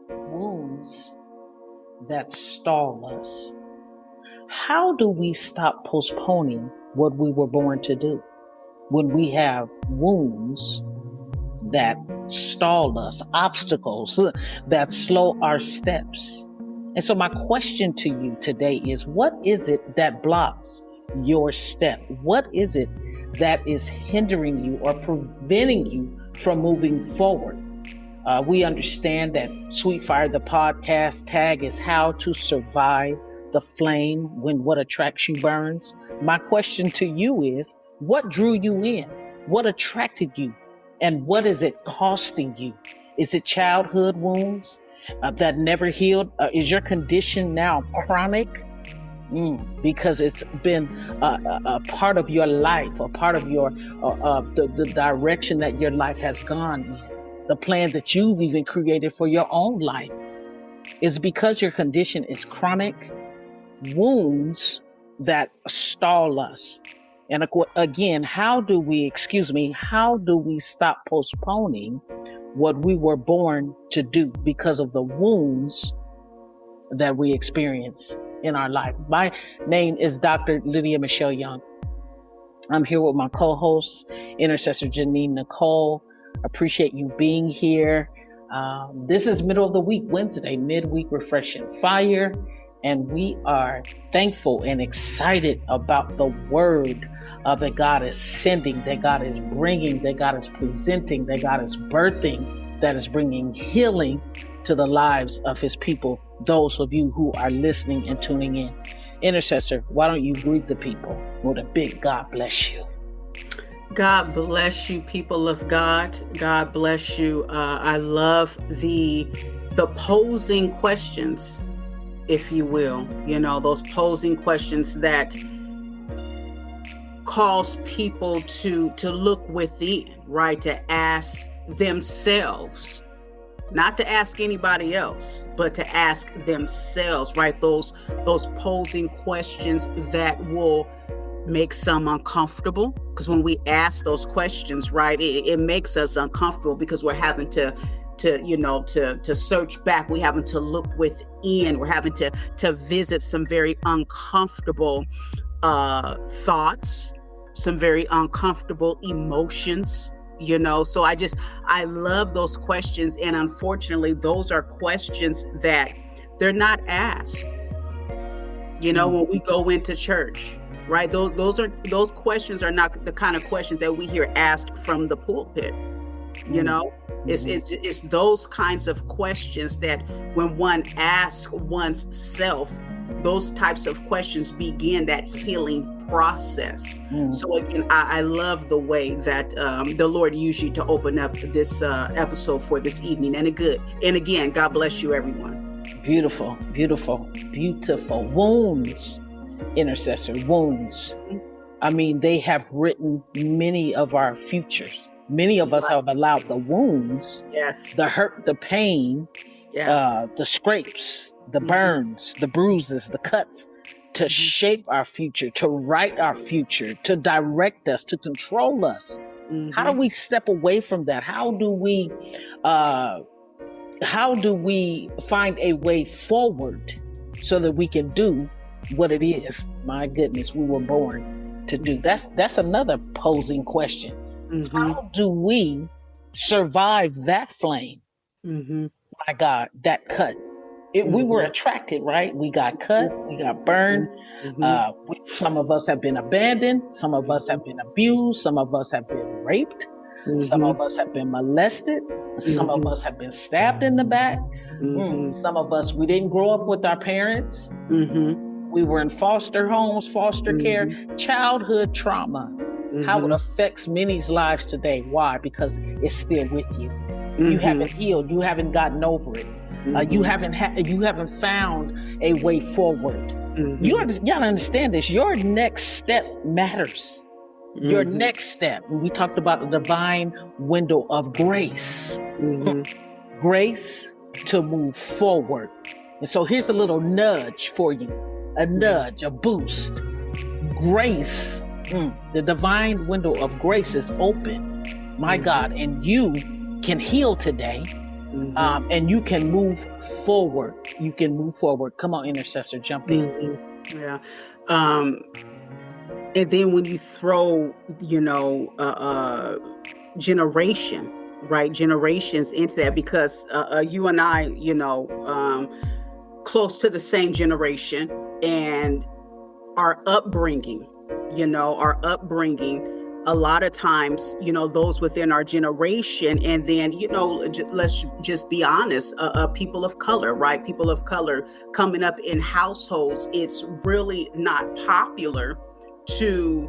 wounds that stall us. How do we stop postponing what we were born to do when we have wounds that stall us, obstacles that slow our steps? And so my question to you today is, what is it that blocks your step? What is it that is hindering you or preventing you from moving forward? We understand that Sweet Fire, the podcast tag is how to survive the flame when what attracts you burns. My question to you is, what drew you in? What attracted you? And what is it costing you? Is it childhood wounds that never healed? Is your condition now chronic? Because it's been a part of your life, a part of your the direction that your life has gone in. The plan that you've even created for your own life is because your condition is chronic wounds that stall us. And again, how do we stop postponing what we were born to do because of the wounds that we experience in our life? My name is Dr. Lydia Michelle Young. I'm here with my co-host, Intercessor J'eanine Nichole. Appreciate you being here. This is middle of the week, Wednesday, midweek refreshing fire. And we are thankful and excited about the word that God is sending, that God is bringing, that God is presenting, that God is birthing, that is bringing healing to the lives of his people, those of you who are listening and tuning in. Intercessor, why don't you greet the people with a big God bless you? God bless you, people of God. God bless you. I love the posing questions, if you will. You know, those posing questions that cause people to look within, right? To ask themselves, not to ask anybody else, but to ask themselves, right? Those posing questions that will make some uncomfortable, because when we ask those questions, right, it makes us uncomfortable because we're having to search back. We're having to look within. We're having to visit some very uncomfortable thoughts, some very uncomfortable emotions, so I love those questions. And unfortunately, those are questions that they're not asked, when we go into church. Right. Those questions are not the kind of questions that we hear asked from the pulpit. It's those kinds of questions that when one asks one's self, those types of questions begin that healing process. So again, I love the way that the Lord used you to open up this episode for this evening. And again, God bless you, everyone. Beautiful, beautiful, beautiful. Wounds. Intercessor, wounds. I mean, they have written many of our futures. Many of us have allowed the wounds, the hurt, the pain, the scrapes, the burns, the bruises, the cuts to shape our future, to write our future, to direct us, to control us. How do we step away from that? How do we find a way forward so that we can do what it is, my goodness, we were born to do? That's another posing question. How do we survive that flame? My God, that cut. We were attracted, right? We got cut, we got burned. Some of us have been abandoned. Some of us have been abused. Some of us have been raped. Some of us have been molested. Some of us have been stabbed in the back. Some of us, we didn't grow up with our parents. We were in foster homes, foster care, childhood trauma. How it affects many's lives today. Why? Because it's still with you. You haven't healed. You haven't gotten over it. You haven't found a way forward. You gotta understand this. Your next step matters. Your next step. We talked about the divine window of grace. Grace to move forward. And so here's a little nudge for you. A nudge, a boost. Grace, the divine window of grace is open, my God, and you can heal today And you can move forward. You can move forward. Come on, intercessor, jump in. Yeah. And then when you throw, generation, right? Generations into that, because you and I, close to the same generation, and our upbringing, a lot of times, those within our generation, and then, let's just be honest, people of color, right? People of color coming up in households, it's really not popular to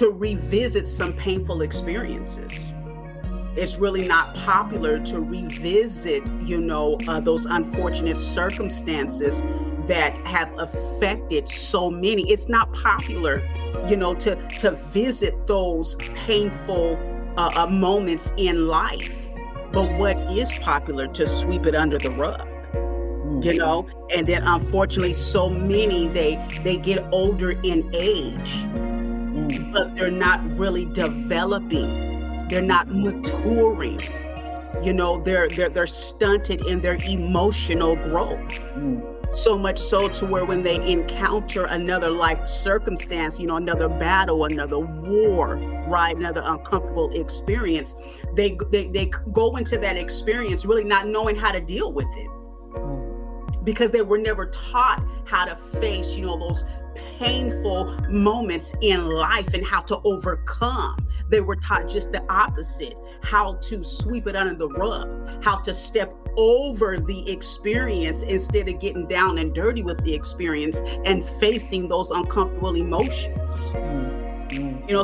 revisit some painful experiences. It's really not popular to revisit, those unfortunate circumstances that have affected so many. It's not popular, to visit those painful moments in life. But what is popular? To sweep it under the rug, and then unfortunately, so many, they get older in age, but they're not really developing. They're not maturing. They're stunted in their emotional growth. So much so to where when they encounter another life circumstance, another battle, another war, right, another uncomfortable experience, they go into that experience really not knowing how to deal with it, because they were never taught how to face, those painful moments in life and how to overcome. They were taught just the opposite, how to sweep it under the rug, how to step over the experience instead of getting down and dirty with the experience and facing those uncomfortable emotions.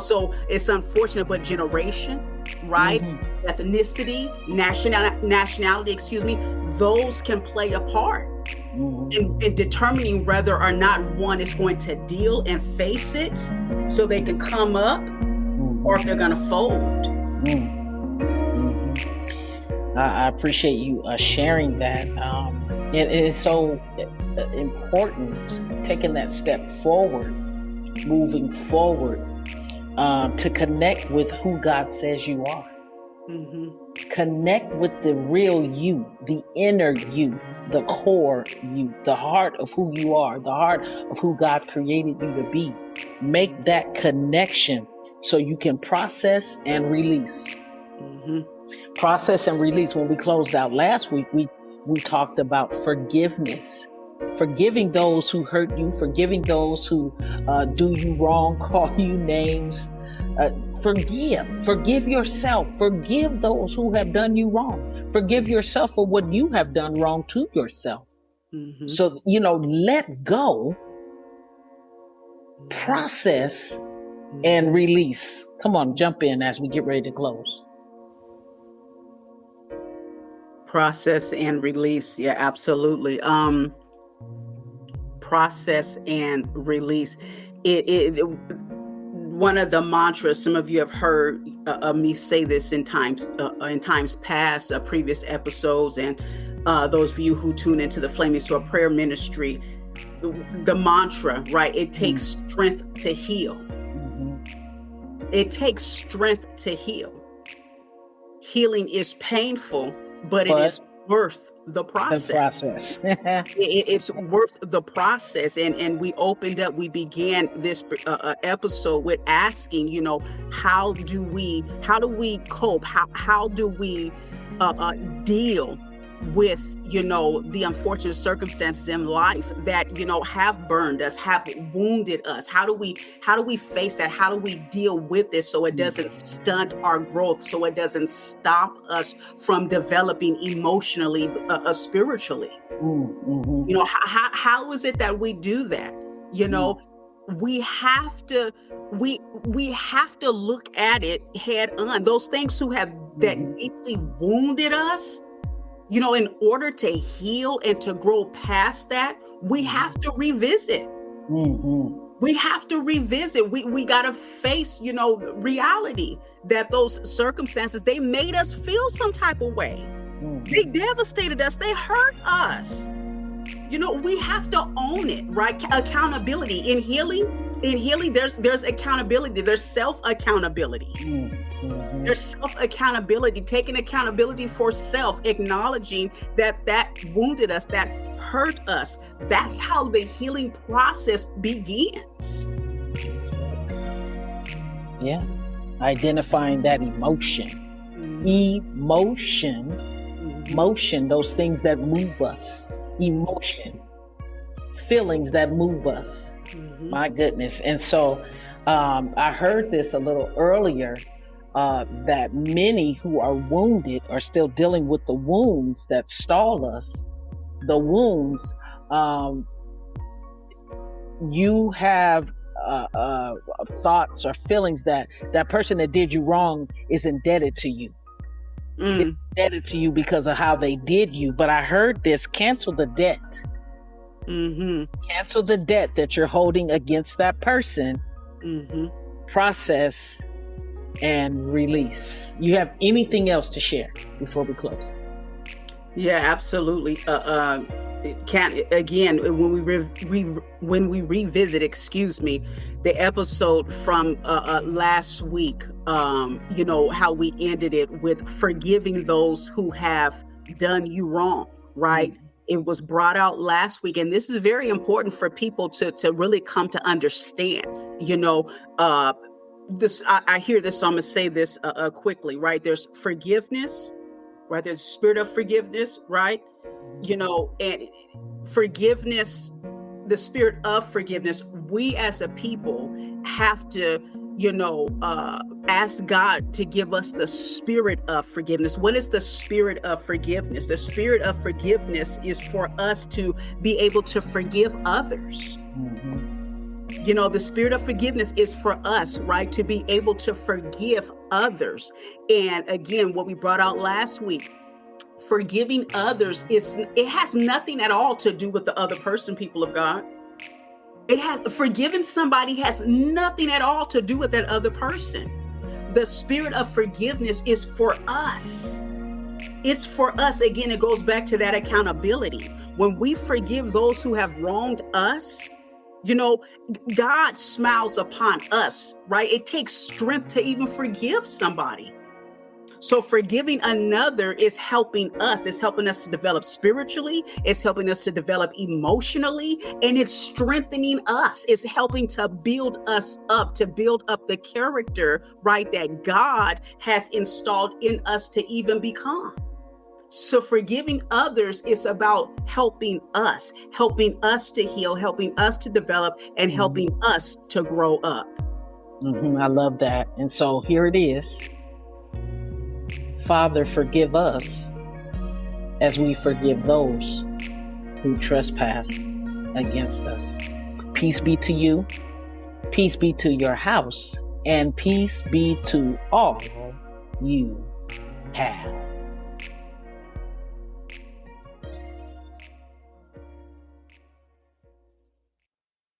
So it's unfortunate, but generation, right? Ethnicity, nationality, those can play a part in determining whether or not one is going to deal and face it so they can come up, or if they're going to fold. I appreciate you sharing that. It is so important, taking that step forward, moving forward, to connect with who God says you are. Connect with the real you, the inner you, the core you, the heart of who you are, the heart of who God created you to be. Make that connection so you can process and release. Process and release. When we closed out last week, we talked about forgiveness. Forgiving those who hurt you, forgiving those who do you wrong, call you names. Forgive yourself. Forgive those who have done you wrong. Forgive yourself for what you have done wrong to yourself. So, let go, process, and release. Come on, jump in as we get ready to close. Process and release. Yeah, absolutely. Process and release. One of the mantras, some of you have heard me say this in times past, previous episodes, and those of you who tune into the Flaming Sword Prayer Ministry, the mantra, right? It takes strength to heal. It takes strength to heal. Healing is painful, but it is worth the process. It's worth the process. And we began this episode with asking, how do we cope? How do we deal with, the unfortunate circumstances in life that, have burned us, have wounded us? How do we face that? How do we deal with this so it doesn't stunt our growth, so it doesn't stop us from developing emotionally, spiritually? How is it that we do that? We have to look at it head on. Those things who have that deeply wounded us, in order to heal and to grow past that, we have to revisit. We have to revisit. We got to face, reality that those circumstances, they made us feel some type of way. They devastated us. They hurt us. We have to own it, right? Accountability in healing, there's accountability. There's self-accountability. Mhm. There's self-accountability, taking accountability for self, acknowledging that that wounded us, that hurt us. That's how the healing process begins. Yeah. Identifying that emotion. Emotion. Motion, those things that move us. Emotion. Feelings that move us. My goodness. And so I heard this a little earlier, that many who are wounded are still dealing with the wounds that stall us. The wounds, you have thoughts or feelings that that person that did you wrong is indebted to you. It's indebted to you because of how they did you. But I heard this: cancel the debt. Cancel the debt that you're holding against that person. Process and release. You have anything else to share before we close? Yeah, absolutely. Again, when we revisit, excuse me, the episode from last week, you know how we ended it with forgiving those who have done you wrong, right? It was brought out last week, and this is very important for people to really come to understand. You know, this I hear this, so I'm gonna say this quickly, right? There's forgiveness, right? There's spirit of forgiveness, right? You know, and forgiveness, the spirit of forgiveness, we as a people have to, you know, ask God to give us the spirit of forgiveness. What is the spirit of forgiveness? The spirit of forgiveness is for us to be able to forgive others. You know, the spirit of forgiveness is for us, right, to be able to forgive others. And again, what we brought out last week, forgiving others, it has nothing at all to do with the other person, people of God. Forgiving somebody has nothing at all to do with that other person. The spirit of forgiveness is for us. It's for us. Again, it goes back to that accountability. When we forgive those who have wronged us, you know, God smiles upon us, right? It takes strength to even forgive somebody. So forgiving another is helping us. It's helping us to develop spiritually. It's helping us to develop emotionally, and it's strengthening us. It's helping to build us up, to build up the character, right, that God has installed in us to even become. So forgiving others is about helping us to heal, helping us to develop, and helping us to grow up. I love that. And so here it is. Father, forgive us as we forgive those who trespass against us. Peace be to you. Peace be to your house. And peace be to all you have.